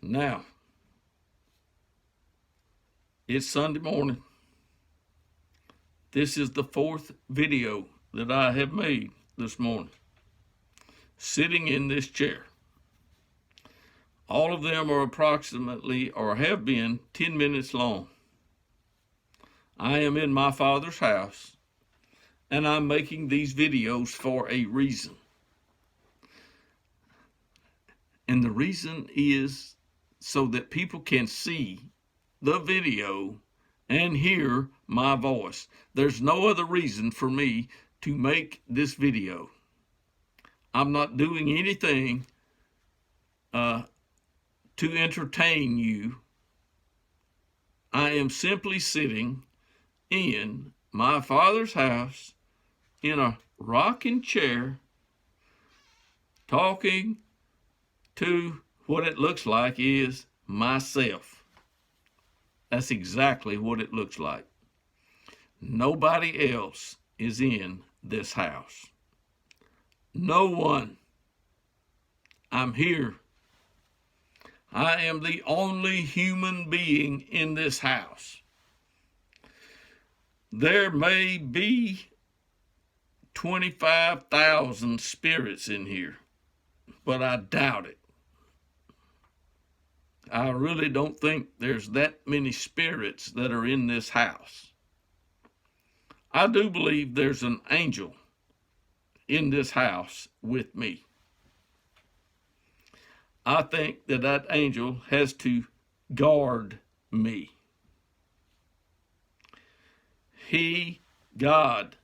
Now, it's Sunday morning. This is the fourth video that I have made this morning, sitting in this chair. All of them are approximately, or have been, 10 minutes long. I am in my Father's house, and I'm making these videos for a reason. And the reason is so that people can see the video and hear my voice. There's no other reason for me to make this video. I'm not doing anything to entertain you. I am simply sitting in my Father's house in a rocking chair, talking to what it looks like is myself. That's exactly what it looks like. Nobody else is in this house. No one. I'm here. I am the only human being in this house. There may be 25,000 spirits in here, but I doubt it. I really don't think there's that many spirits that are in this house. I do believe there's an angel in this house with me. I think that that angel has to guard me. God,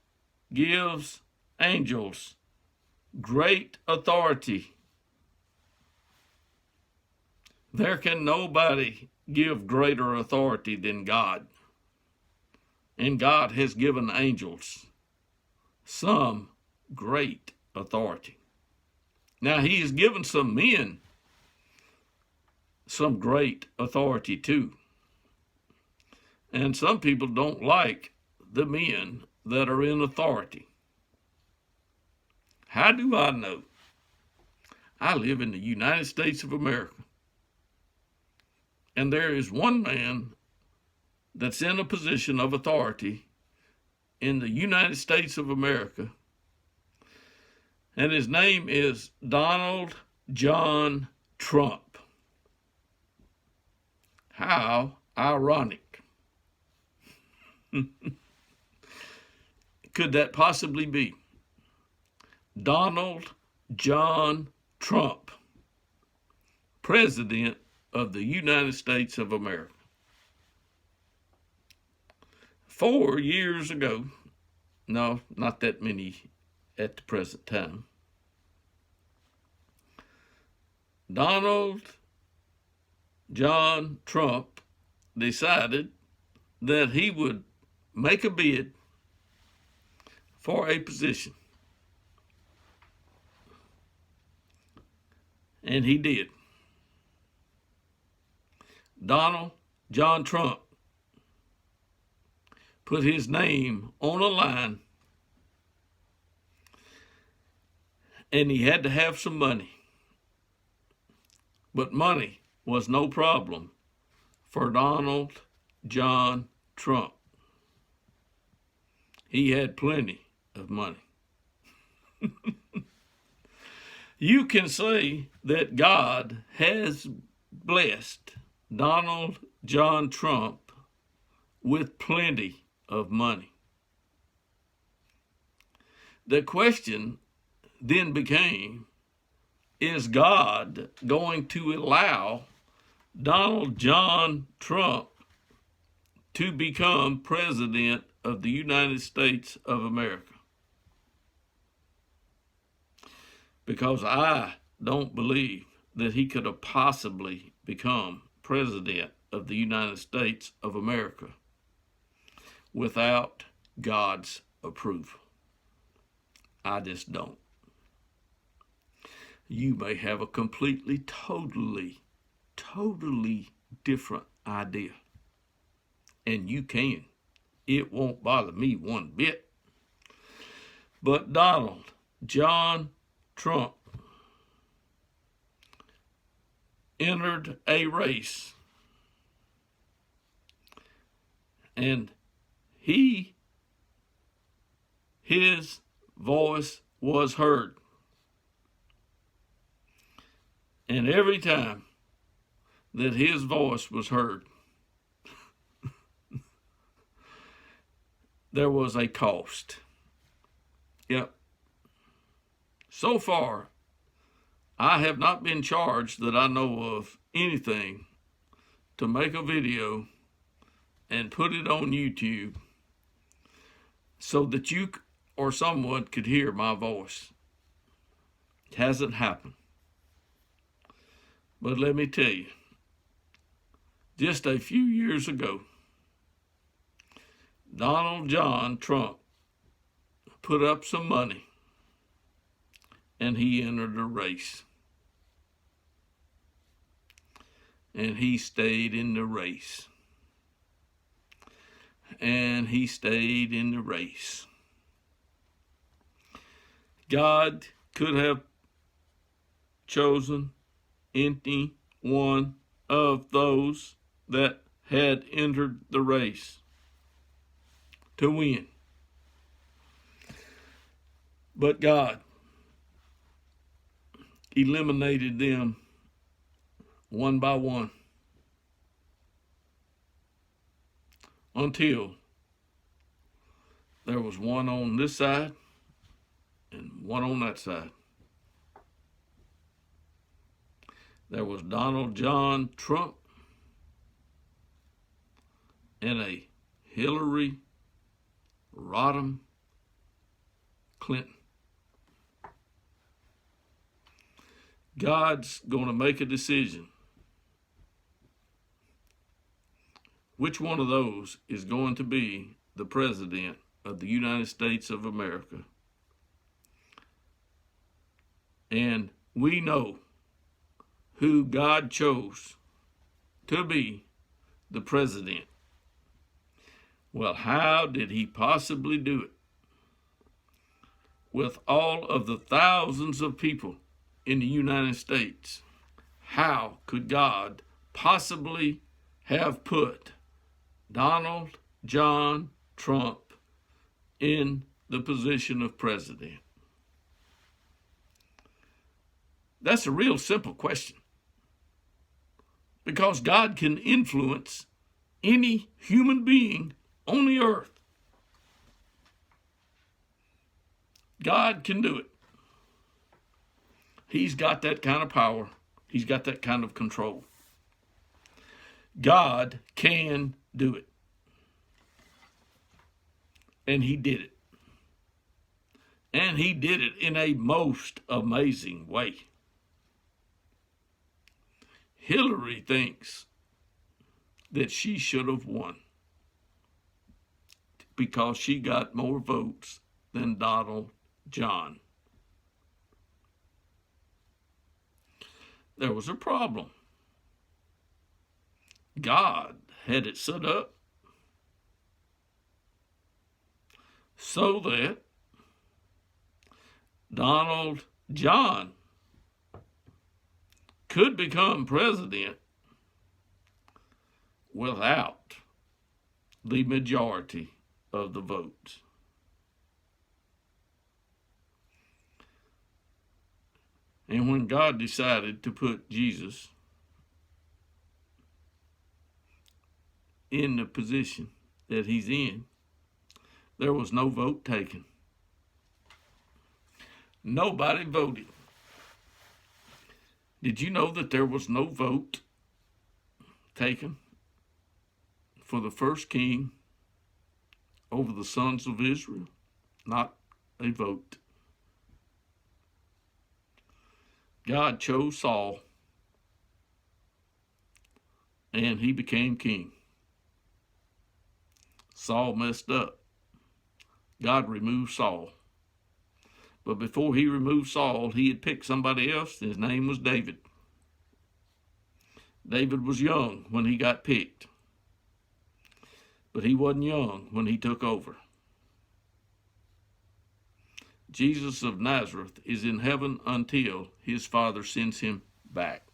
gives angels great authority. There can nobody give greater authority than God. And God has given angels some great authority. Now, He has given some men some great authority too. And some people don't like the men that are in authority. How do I know? I live in the United States of America. And there is one man that's in a position of authority in the United States of America. And his name is Donald John Trump. How ironic. Could that possibly be? Donald John Trump, President of the United States of America. 4 years ago, no, not that many at the present time, Donald John Trump decided that he would make a bid for a position. And he did. Donald John Trump put his name on a line, and he had to have some money. But money was no problem for Donald John Trump. He had plenty of money. You can say that God has blessed Donald John Trump with plenty of money. The question then became, is God going to allow Donald John Trump to become President of the United States of America? Because I don't believe that he could have possibly become President of the United States of America without God's approval. I just don't. You may have a completely, totally different idea. And you can. It won't bother me one bit. But Donald John Trump entered a race, and his voice was heard. And every time that his voice was heard, there was a cost. Yep. So far, I have not been charged that I know of anything to make a video and put it on YouTube so that you or someone could hear my voice. It hasn't happened. But let me tell you, just a few years ago, Donald John Trump put up some money and he entered a race. And he stayed in the race. And he stayed in the race. God could have chosen any one of those that had entered the race to win. But God eliminated them one by one until there was one on this side and one on that side. There was Donald John Trump and a Hillary Rodham Clinton. God's going to make a decision. Which one of those is going to be the president of the United States of America? And we know who God chose to be the president. Well, how did he possibly do it? With all of the thousands of people in the United States, how could God possibly have put Donald John Trump in the position of president? That's a real simple question. Because God can influence any human being on the earth. God can do it. He's got that kind of power. He's got that kind of control. God can do it. And he did it. And he did it in a most amazing way. Hillary thinks that she should have won because she got more votes than Donald John. There was a problem. God had it set up so that Donald John could become president without the majority of the votes. And when God decided to put Jesus in the position that he's in, there was no vote taken. Nobody voted. Did you know that there was no vote taken for the first king over the sons of Israel? Not a vote. God chose Saul, and he became king. Saul messed up. God removed Saul. But before he removed Saul, he had picked somebody else. His name was David. David was young when he got picked. But he wasn't young when he took over. Jesus of Nazareth is in heaven until his Father sends him back.